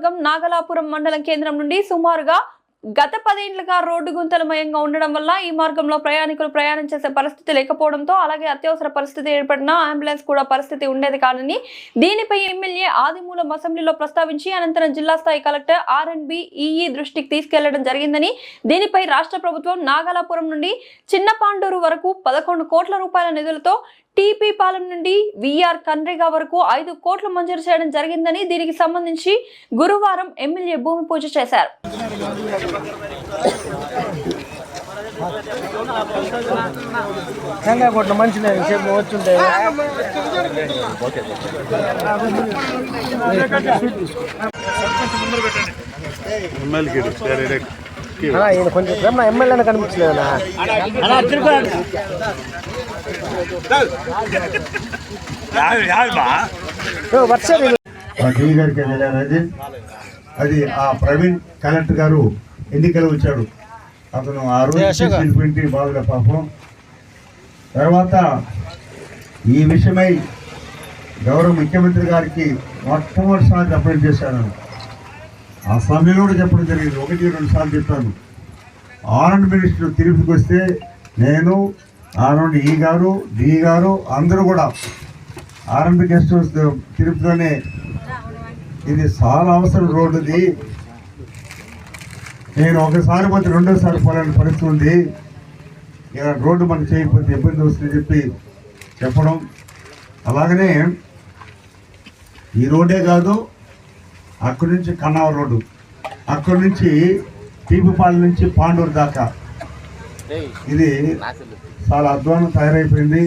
నియోజకవర్గం నాగలాపురం మండలం కేంద్రం నుండి సుమారుగా గత 10 ఏళ్లుగా రోడ్డు గుంతలమయంగా ఉండడం వల్ల ఈ మార్గంలో ప్రయాణికులు ప్రయాణం చేసే పరిస్థితి లేకపోవడంతో అలాగే అత్యవసర పరిస్థితి ఏర్పడినా అంబులెన్స్ కూడా పరిస్థితి ఉండేది కాదని దీనిపై ఎమ్మెల్యే ఆదిమూలం అసెంబ్లీలో ప్రస్తావించి అనంతరం జిల్లా స్థాయి కలెక్టర్ ఆర్ఎండ్బి ఈఈ దృష్టికి తీసుకెళ్లడం జరిగిందని దీనిపై రాష్ట్ర ప్రభుత్వం నాగలాపురం నుండి చిన్నపాండూరు వరకు 11 కోట్ల రూపాయల నిధులతో టీపీ పాలెం నుండి విఆర్ కన్రేగా వరకు 5 కోట్లు మంజూరు చేయడం జరిగిందని దీనికి సంబంధించి గురువారం ఎమ్మెల్యే భూమి పూజ చేశారు. కొంచెం ఎమ్మెల్యే కనిపించలేదన్నా అది ఆ ప్రవీణ్ కలెక్టర్ గారు ఎన్నికలు వచ్చాడు. అతను ఆ రోజు బాగులే పాపం. తర్వాత ఈ విషయమై గౌరవ ముఖ్యమంత్రి గారికి మొట్టమొదటిసారి చెప్పడం చేశాను. ఆ సమయంలో కూడా చెప్పడం జరిగింది. 1-2 సార్లు చెప్పాను. ఆర్ఎండ్ మినిస్టర్ తిరుపతికి వస్తే నేను ఆర్ఎండ్ ఈ గారు డి గారు అందరూ కూడా ఆర్ఎండ్ గెస్ట్ హౌస్ తిరుపతిలోనే ఇది చాలా అవసరం రోడ్డుది. నేను ఒకసారి పోతే రెండోసారి పోలేని పరిస్థితి ఉంది. ఇలా రోడ్డు మనకు చేయకపోతే ఇబ్బంది వస్తుందని చెప్పి చెప్పడం. అలాగనే ఈ రోడ్డే కాదు, అక్కడి నుంచి కన్నావ రోడ్డు, అక్కడి నుంచి టీపుపాలెం నుంచి పాండూరు దాకా ఇది చాలా అధ్వానం తయారైపోయింది.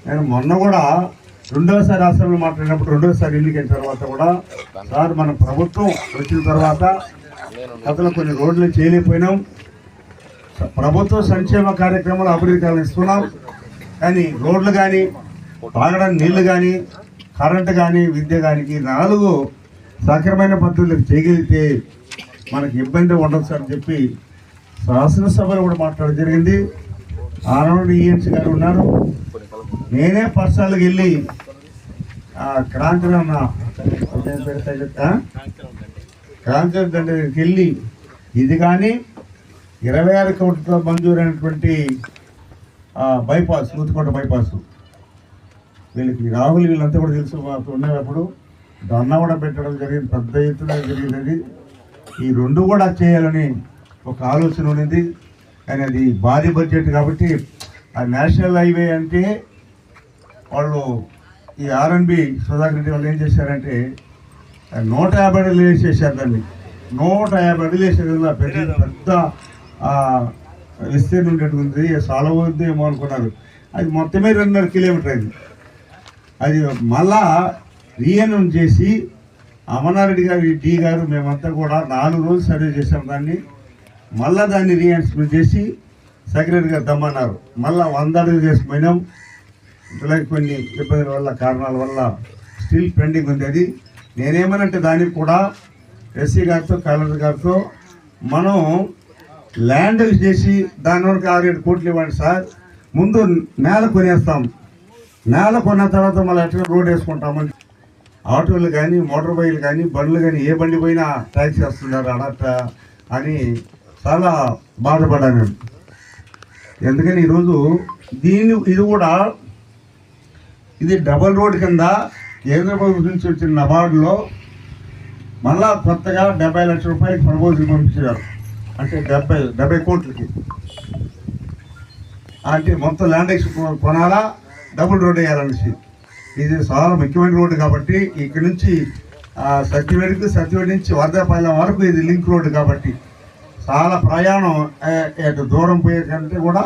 నేను మొన్న కూడా రెండోసారి అసెంబ్లీ మాట్లాడినప్పుడు రెండోసారి ఎన్నికైన తర్వాత కూడా సార్ మన ప్రభుత్వం వచ్చిన తర్వాత అతను కొన్ని రోడ్లు చేయలేకపోయినాం. ప్రభుత్వ సంక్షేమ కార్యక్రమాలు అభివృద్ధి ఇస్తున్నాం, కానీ రోడ్లు కానీ తాగడానికి నీళ్లు కానీ కరెంటు కానీ విద్య కానీ 4 సక్రమైన పద్ధతులకు చేయగలిగితే మనకి ఇబ్బంది ఉండదు సార్ అని చెప్పి శాసనసభలో కూడా మాట్లాడడం జరిగింది. ఆర్ఎండ్ ఈఎన్సీ గారు ఉన్నారు. నేనే పర్సనల్గా వెళ్ళి క్రాంతి దగ్గరికి వెళ్ళి ఇది కానీ 26 కోట్లతో మంజూరైనటువంటి బైపాస్ నూతికోట బైపాస్ వీళ్ళకి రాహుల్ వీళ్ళంతా కూడా తెలుసు ఉన్నప్పుడు ధర్నా కూడా పెట్టడం జరిగింది. పెద్ద ఎత్తున జరిగినది. ఈ 2 కూడా చేయాలని ఒక ఆలోచన ఉన్నది. కానీ అది భారీ బడ్జెట్ కాబట్టి ఆ నేషనల్ హైవే అంటే వాళ్ళు ఈ ఆర్ఎండ్బి సుధాకర్ రెడ్డి వాళ్ళు ఏం చేశారంటే 150 అడుగులు వేసేసారు. దాన్ని 150 అడుగులు వేసేది పెద్ద విస్తీర్ణం ఉండేటుంది. చాలా వద్దు ఏమో అనుకున్నారు. అది మొత్తమే 2.5 కిలోమీటర్ అయింది. అది మళ్ళా రీఎన్ఎం చేసి అమర్నారెడ్డి గారు డి గారు మేమంతా కూడా 4 రోజులు సర్వే చేసాం. దాన్ని మళ్ళీ దాన్ని రీఎన్స్మెంట్ చేసి సెక్రటరీ గారు దమ్మన్నారు. మళ్ళీ 100 అడుగులు చేసిపోయినాం. ఇలాగే కొన్ని ఇబ్బందుల వల్ల కారణాల వల్ల స్టిల్ పెండింగ్ ఉంది. అది నేనేమనంటే దానికి కూడా ఎస్సీ గారితో కలెక్టర్ గారితో మనం ల్యాండ్ చేసి దాని వరకు 6-7 కోట్లు ఇవ్వండి సార్. ముందు నేల కొనేస్తాం, నేల కొన్న తర్వాత మళ్ళీ ఎట్లా రోడ్ వేసుకుంటామని ఆటోలు కానీ మోటార్ బైకులు కానీ బండ్లు కానీ ఏ బండి పోయినా ట్యాక్స్ వేస్తున్నారు అడట అని చాలా బాధపడ్డాను. ఎందుకని ఈరోజు ఇది కూడా ఇది డబల్ రోడ్ కింద కేంద్ర ప్రభుత్వం నుంచి వచ్చిన నబార్డులో మళ్ళా కొత్తగా 70 లక్షల రూపాయలకి ప్రపోజల్ పంపించారు. అంటే 70 కోట్లకి. అంటే మొత్తం ల్యాండ్ కొనాలా, డబుల్ రోడ్ వేయాలనేసి. ఇది చాలా ముఖ్యమైన రోడ్డు కాబట్టి ఇక్కడ నుంచి సత్యవేడి నుంచి వర్ధపాలెం వరకు ఇది లింక్ రోడ్డు కాబట్టి చాలా ప్రయాణం దూరం పోయే కంటే కూడా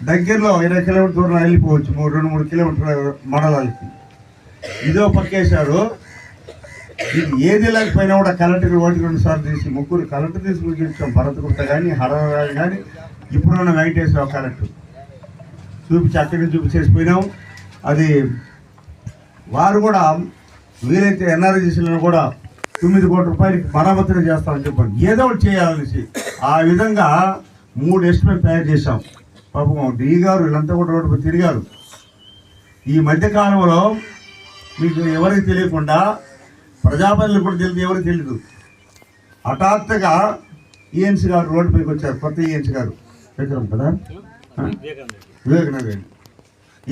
దగ్గరలో 20 కిలోమీటర్ దూరం వెళ్ళిపోవచ్చు. 2-3 కిలోమీటర్ల మండలాలకి. ఇదో పక్కేశారు. ఇది ఏది లేకపోయినా కూడా కలెక్టర్ 1-2 సార్లు తీసి 3 కలెక్టర్ తీసుకొచ్చాం. భరతగుప్త కానీ హరరాజు కానీ ఇప్పుడున్న వెంకటేశ్వర కలెక్టర్ చూపించి అక్కడి నుంచి చూపించేసిపోయినాం. అది వారు కూడా వీలైతే ఎన్ఆర్జీసీలను కూడా 9 కోట్ల రూపాయలకి మరమ్మతులు చేస్తామని చెప్పండి. ఏదో ఒకటి చేయాలనేసి ఆ విధంగా 3 ఎస్టిమేట్ తయారు చేశాం. పాపం డి గారు వీళ్ళంతా కూడా రోడ్డు తిరిగారు. ఈ మధ్యకాలంలో మీకు ఎవరికి తెలియకుండా ప్రజాపతిని కూడా తెలియదు, ఎవరికి తెలియదు. హఠాత్తుగా ఈఎన్సీ గారు రోడ్డుపైకి వచ్చారు, కొత్త ఈఎన్సీ గారు విక్రమ్ కదా, వివేకానంద.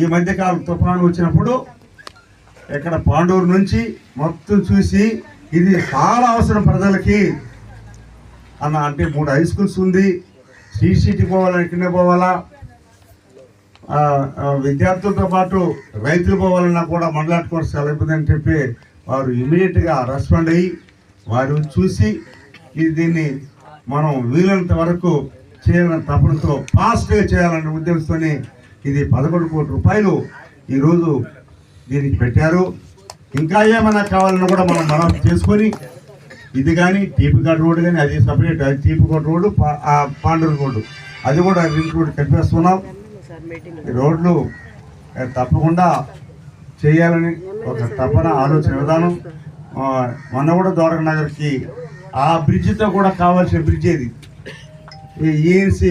ఈ మధ్యకాలం తుఫాను వచ్చినప్పుడు ఇక్కడ పాండూరు నుంచి మొత్తం చూసి ఇది చాలా అవసరం ప్రజలకి అన్న. అంటే 3 హై స్కూల్స్ ఉంది, సిటీ పోవాలా, ఇక్కడనే పోవాలా, విద్యార్థులతో పాటు రైతులు పోవాలన్నా కూడా మండలాటుకోవడం చాలా ఇబ్బంది అని చెప్పి వారు ఇమీడియట్గా రెస్పాండ్ అయ్యి వారు చూసి దీన్ని మనం వీలైనంత వరకు చేయాలని తపనతో ఫాస్ట్గా చేయాలనే ఉద్దేశంతోనే ఇది 11 కోట్ల రూపాయలు ఈరోజు దీనికి పెట్టారు. ఇంకా ఏమైనా కావాలన్నా కూడా మనం మరమ్మతు చేసుకొని ఇది కానీ టీపీఘాట్ రోడ్డు కానీ అది సపరేట్, అది టీపీఘాట్ రోడ్డు, పాండూరు రోడ్డు అది కూడా రింగ్ రోడ్డు కలిపేస్తున్నాం. ఈ రోడ్లు తప్పకుండా చేయాలని ఒక తపన ఆలోచన విధానం. మొన్న కూడా ద్వారకా నగర్కి ఆ బ్రిడ్జితో కూడా కావాల్సిన బ్రిడ్జ్ ఇది. ఈ ఈఎన్సీ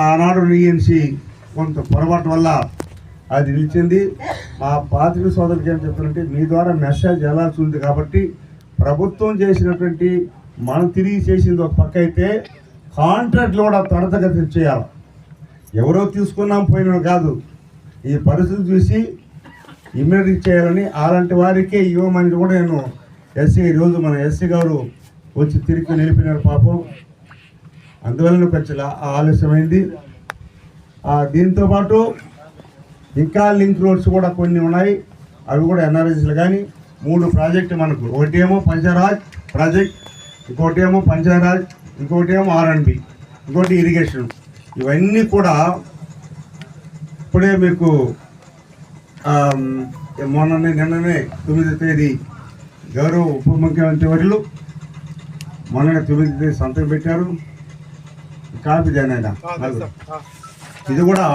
ఆనాడు ఈఎన్సీ కొంత పొరపాటు వల్ల అది నిలిచింది. మా పాత్రిక సోదరులకి ఏం చెప్తారంటే మీ ద్వారా మెసేజ్ వెళ్ళాల్సి ఉంది కాబట్టి ప్రభుత్వం చేసినటువంటి మనం తిరిగి చేసింది ఒక పక్క అయితే కాంట్రాక్ట్లు కూడా త్వరితగతిన చేయాలి. ఎవరో తీసుకున్నాం పోయినా కాదు, ఈ పరిస్థితి చూసి ఇమ్మీడియట్ చేయాలని అలాంటి వారికే ఇవ్వమని కూడా నేను ఎస్సీ ఈరోజు మన ఎస్సీ గారు వచ్చి తిరిగి నిలిపినారు పాపం. అందువలన కొంచెం ఆలస్యమైంది. దీంతో పాటు ఇంకా లింక్ రోడ్స్ కూడా కొన్ని ఉన్నాయి, అవి కూడా ఎన్ఆర్ఎస్లు కానీ 3 ప్రాజెక్టు మనకు, ఒకటేమో పంచాయరాజ్ ప్రాజెక్ట్, ఇంకోటేమో పంచాయరాజ్, ఇంకోటేమో ఆర్ఎండ్బి, ఇంకోటి ఇరిగేషన్. ఇవన్నీ కూడా ఇప్పుడే మీకు నిన్ననే 9వ తేదీ గౌరవ ఉప ముఖ్యమంత్రి వర్యులు మొన్ననే 9వ తేదీ సంతకం పెట్టారు. Copy join. ఇది కూడా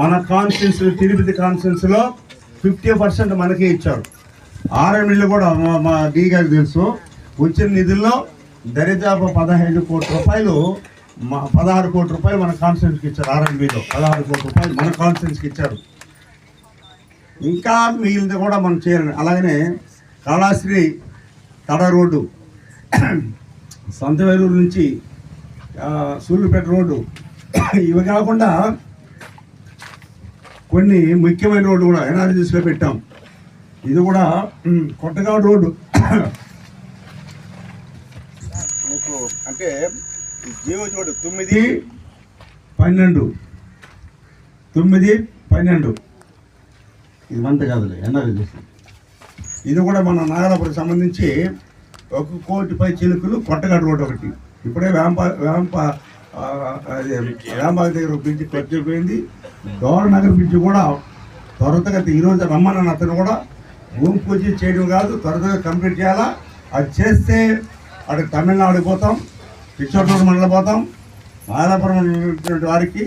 మన కాన్స్టిట్యూన్స్ తిరుపతి కాన్స్టిట్యూన్సీలో 50% మనకే ఇచ్చారు. ఆర్ఎండ్లు కూడా మా డీ గారికి తెలుసు, వచ్చిన నిధుల్లో దరిదాపు 15 కోట్ల రూపాయలు 16 కోట్ల రూపాయలు మన కాన్స్టిట్యూన్సీకి ఇచ్చారు. ఆర్ఎండ్బిలో 16 కోట్ల రూపాయలు మన కాన్స్టిట్యూన్సీకి ఇచ్చారు. ఇంకా మిగిలింది కూడా మనం చేయాలని. అలాగనే కాళాశ్రీ తడ రోడ్డు, సంతవేలూరు నుంచి సూళ్ళుపేట రోడ్డు, ఇవి కాకుండా కొన్ని ముఖ్యమైన రోడ్డు కూడా ఎన్ఆర్జీస్లో పెట్టాం. ఇది కూడా కొత్తగా రోడ్డు మీకు అంటే జీవో చూడు 9-12 ఇది మంత కాదులే ఎన్ఆర్జీస్. ఇది కూడా మన నాగలాపురం సంబంధించి 1 కోటిపై చిలుకలు కొత్తగాడు రోడ్డు ఒకటి. ఇప్పుడే వేంబాగ్ దగ్గర బ్రిడ్జ్ కొట్టిపోయింది. గవర్నగర్ బ్రిడ్జ్ కూడా త్వరగా ఈరోజు రమ్మన్న అతను కూడా భూమి పూజ చేయడం కాదు, త్వరగా కంప్లీట్ చేయాలా. అది చేస్తే అటు తమిళనాడు పోతాం, పిచ్చోటూరు మండలం పోతాం, నాగలాపురం వారికి